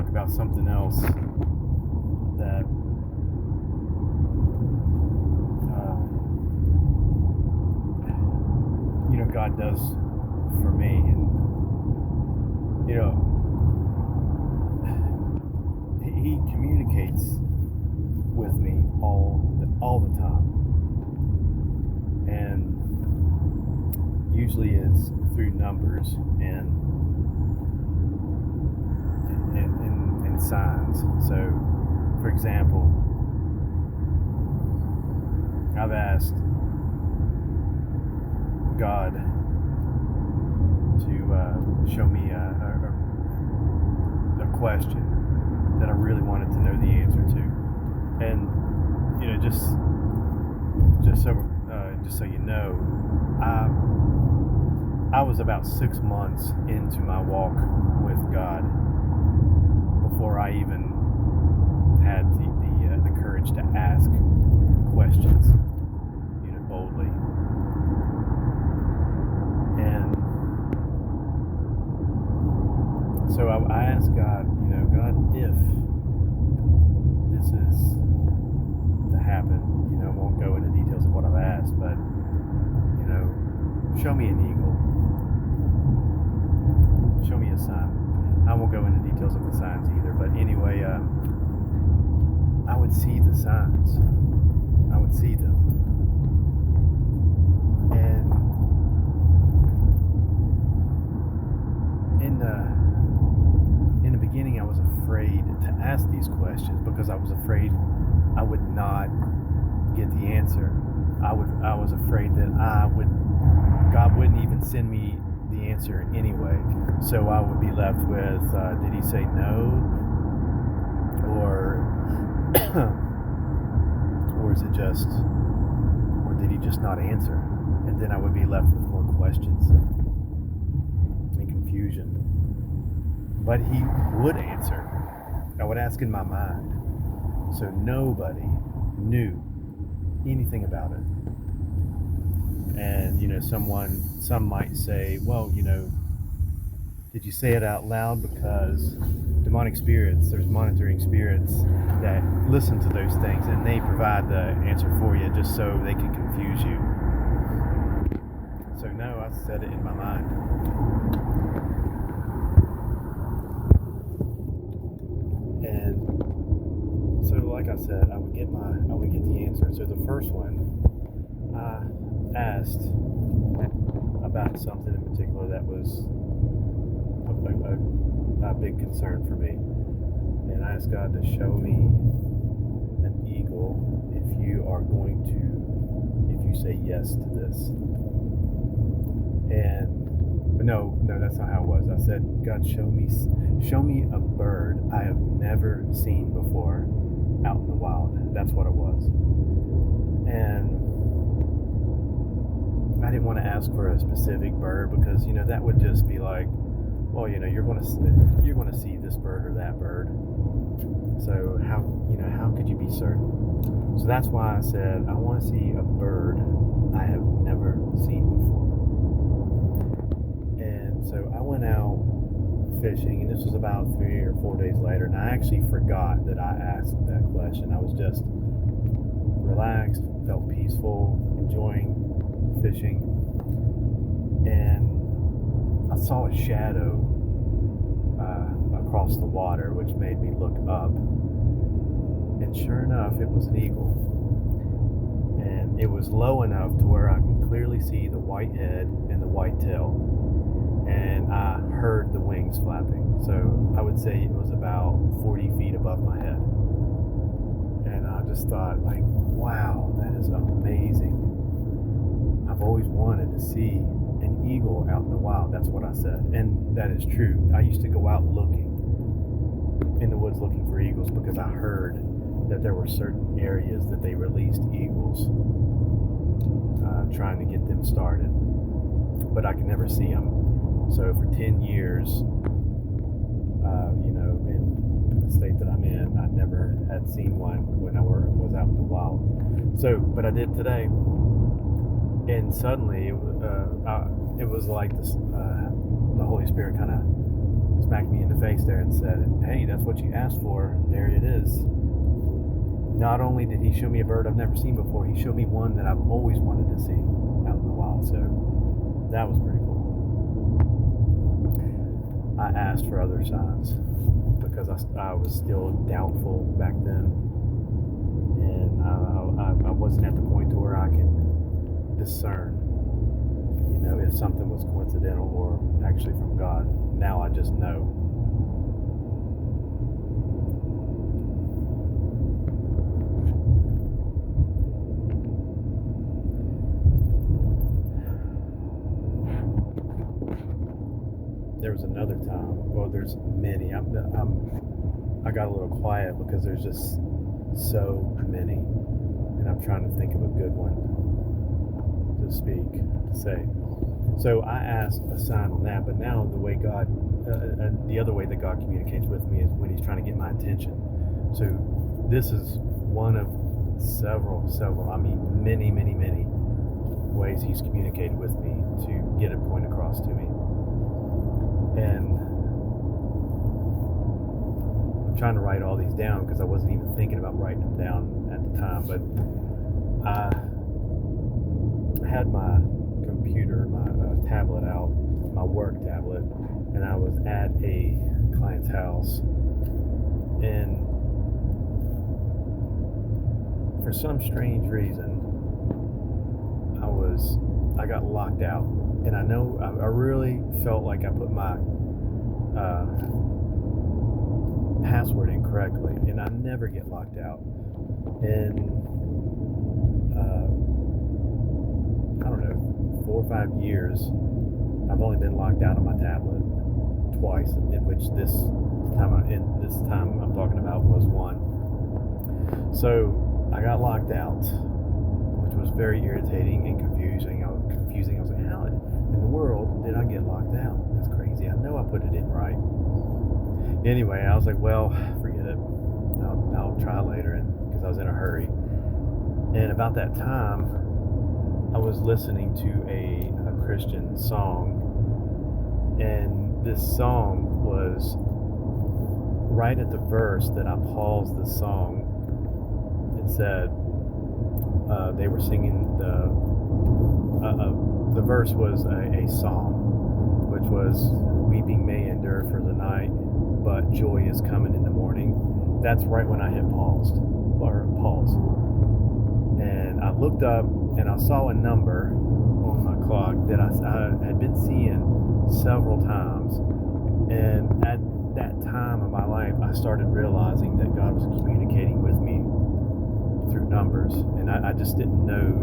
talk about something else that God does for me. And he communicates with me all the time, and usually it's through numbers and signs. So, for example, I've asked God to show me a question that I really wanted to know the answer to, and just so you know, I was about 6 months into my walk with God before I even had the courage to ask questions, boldly. And so I asked God, God, if this is to happen, I won't go into details of what I've asked, but show me an eagle, show me a sign. I won't go into details of the signs either, but anyway, I would see the signs. I would see them. And in the beginning, I was afraid to ask these questions because I was afraid I would not get the answer. I was afraid that God wouldn't even send me the answer anyway. So I would be left with, did he say no? Or or did he just not answer? And then I would be left with more questions and confusion. But he would answer. I would ask in my mind. So nobody knew anything about it. And some might say, well, did you say it out loud? Because demonic spirits, there's monitoring spirits that listen to those things, and they provide the answer for you just so they can confuse you. So no, I said it in my mind. And so, like I said, I would get the answer. So the first one, I asked about something in particular that was a big concern for me, and I asked God to show me an eagle if you say yes to this. But no, that's not how it was. I said, God, show me a bird I have never seen before out in the wild. That's what it was. And I didn't want to ask for a specific bird because that would just be like, well, you're going to see this bird or that bird. So how could you be certain? So that's why I said I want to see a bird I have never seen before. And so I went out fishing, and this was about 3 or 4 days later, and I actually forgot that I asked that question. I was just relaxed, felt peaceful, enjoying fishing, and I saw a shadow across the water, which made me look up, and sure enough, it was an eagle. And it was low enough to where I can clearly see the white head and the white tail, and I heard the wings flapping. So I would say it was about 40 feet above my head. And I just thought, like, wow, that is amazing. I've always wanted to see an eagle out in the wild. That's what I said. And that is true. I used to go out looking in the woods looking for eagles because I heard that there were certain areas that they released eagles, trying to get them started. But I could never see them. So for 10 years, in the state that I'm in, I never had seen one when I was out in the wild. So, but I did today. And suddenly, it was like this, the Holy Spirit kind of smacked me in the face there and said, hey, that's what you asked for. There it is. Not only did he show me a bird I've never seen before, he showed me one that I've always wanted to see out in the wild. So that was pretty cool. I asked for other signs because I was still doubtful back then. And I wasn't at the point to where I can discern, if something was coincidental or actually from God. Now I just know. There was another time. Well, there's many. I got a little quiet because there's just so many, and I'm trying to think of a good one to say. So I asked a sign on that, but now the other way that God communicates with me is when He's trying to get my attention. So this is one of several, many ways He's communicated with me to get a point across to me. And I'm trying to write all these down because I wasn't even thinking about writing them down at the time, but I had my computer, my tablet out, my work tablet, and I was at a client's house, and for some strange reason I got locked out. And I know I really felt like I put my password in correctly, and I never get locked out. And I don't know, 4 or 5 years, I've only been locked out of my tablet twice, in which this time I'm talking about was one. So I got locked out, which was very irritating and confusing. I was like, how in the world did I get locked out? That's crazy. I know I put it in right. Anyway, I was like, well, forget it. I'll try later, because I was in a hurry. And about that time, I was listening to a Christian song, and this song was right at the verse that I paused the song. It said they were singing the verse was a psalm, which was, weeping may endure for the night, but joy is coming in the morning. That's right when I hit pause. And I looked up and I saw a number on my clock that I had been seeing several times. And at that time of my life, I started realizing that God was communicating with me through numbers, and I just didn't know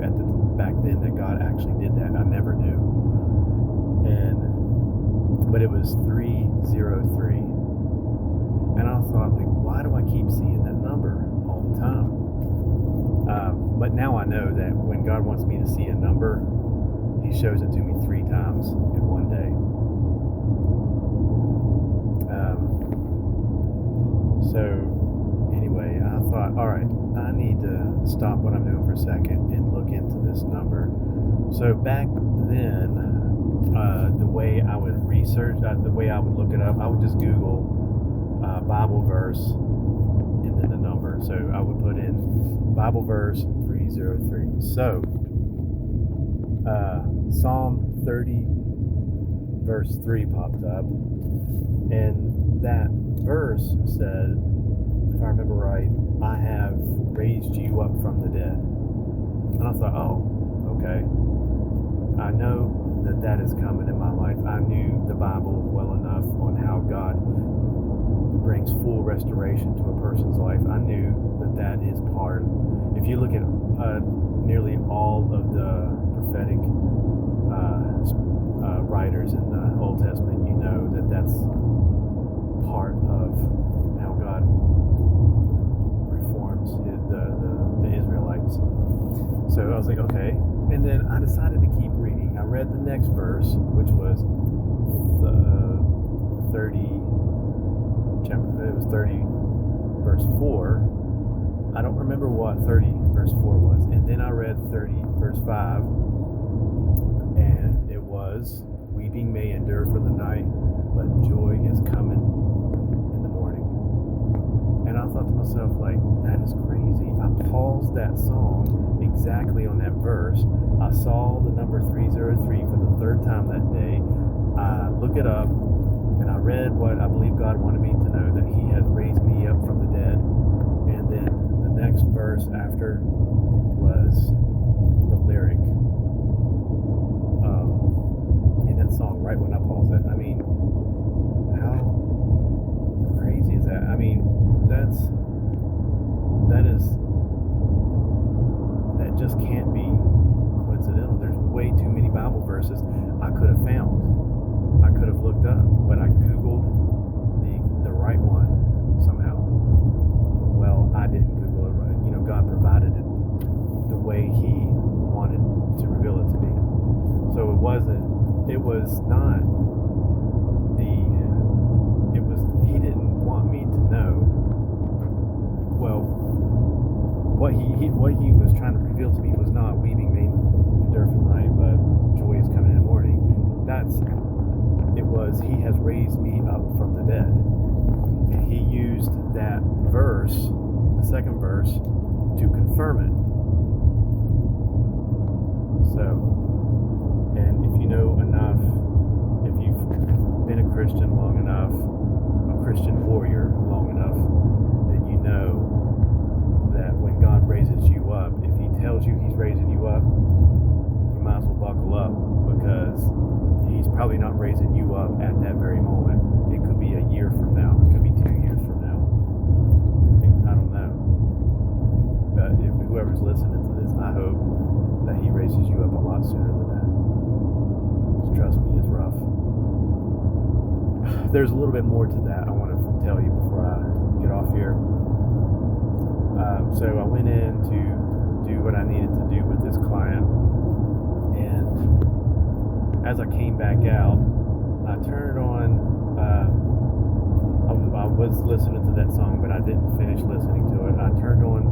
back then that God actually did that. I never knew. But it was 303, and I thought, like, why do I keep seeing that number all the time? But now I know that when God wants me to see a number, He shows it to me 3 times in one day. So anyway, I thought, all right, I need to stop what I'm doing for a second and look into this number. So back then, the way I would research, the way I would look it up, I would just Google Bible verse and then the number. So I would put in Bible verse 303. So Psalm 30 verse 3 popped up, and that verse said, if I remember right, I have raised you up from the dead. And I thought, oh, okay. I know that is coming in my life. I knew the Bible well enough on how God brings full restoration to a person's life. I knew that is part. If you look at nearly all of the prophetic writers in the Old Testament, you know that's part of how God reforms the Israelites. So I was like, okay. And then I decided to keep reading. I read the next verse, which was 30 verse 4. I don't remember what 30 verse 4 was. And then I read 30 verse 5, and it was, weeping may endure for the night, but joy is coming is crazy. I paused that song exactly on that verse. I saw the number 303 for the third time that day. I look it up, and I read what I believe God wanted me to know, that He has raised me up from the dead. And then the next verse after was the lyric in that song, right when I paused it. I mean, how crazy is that? I mean, that just can't be coincidental. There's way too many Bible verses I could have found. I could have looked up, but I Googled the right one somehow. Well, I didn't Google it right. God provided it the way He wanted to reveal it to me. So He didn't want me to know. Well, what he was trying to reveal to me was not weeping may endure for the night, but joy is coming in the morning. He has raised me up from the dead. And He used that verse, the second verse, to confirm it. So, and if you know enough, if you've been a Christian long enough, a Christian warrior long enough, then you know that when God raises you up, if He tells you He's raising you up, you might as well buckle up, because He's probably not raising you up at that very moment. It could be a year from now. It could be 2 years from now. I don't know. But if whoever's listening to this, I hope that He raises you up a lot sooner than that. Just trust me, it's rough. There's a little bit more to that I want to tell you before I get off here. So I went in to do what I needed to do with this client, and as I came back out, I turned on. I was listening to that song, but I didn't finish listening to it. I turned on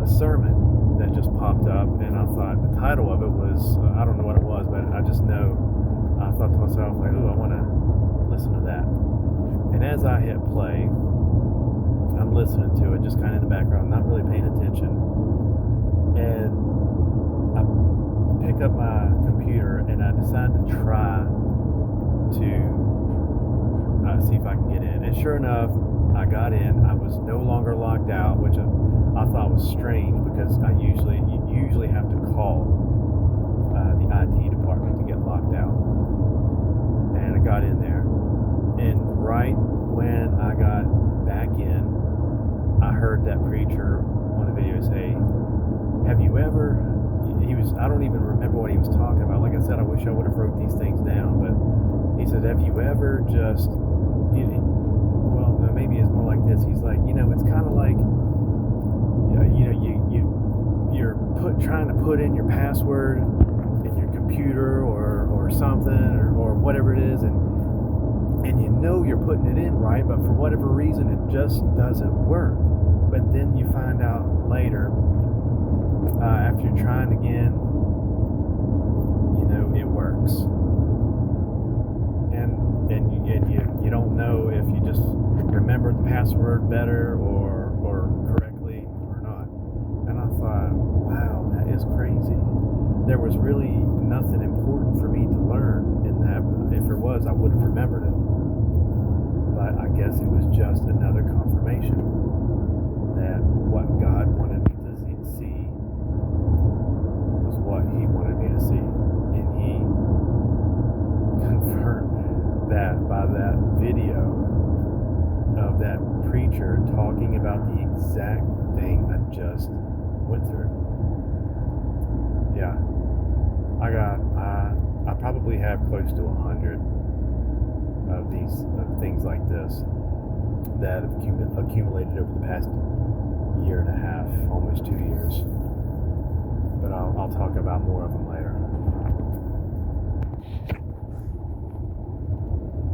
a sermon that just popped up, and I thought the title of it was, I don't know what it was, but I just know, I thought to myself, like, ooh, I want to listen to that. And as I hit play, I'm listening to it just kind of in the background, not really paying attention. And I pick up my computer and I decide to try to see if I can get in. And sure enough, I got in. I was no longer locked out, which I thought was strange, because you usually have to call the IT department to get locked out. And I got in there, and right when I got back in, I heard that preacher on the video say, have you ever, I don't even remember what he was talking about. Like I said, I wish I would have wrote these things down, but he said, have you ever just, well, no, maybe it's more like this. He's like, it's kind of like, you're trying to put in your password in your computer or something or whatever it is, and you're putting it in right, but for whatever reason it just doesn't work. But then you find out later, after you're trying again, it works. And you don't know if you just remember the password better or correctly or not. And I thought, wow, that is crazy. There was really nothing important for me to learn in that. If there was, I would have remembered it. But I guess it was just another confirmation that what God wanted me to see was what He wanted me to see. And He confirmed that by that video of that preacher talking about the exact thing I just went through. Yeah. I probably have close to 100 of things like this that have accumulated over the past year and a half, almost 2 years. But I'll talk about more of them later.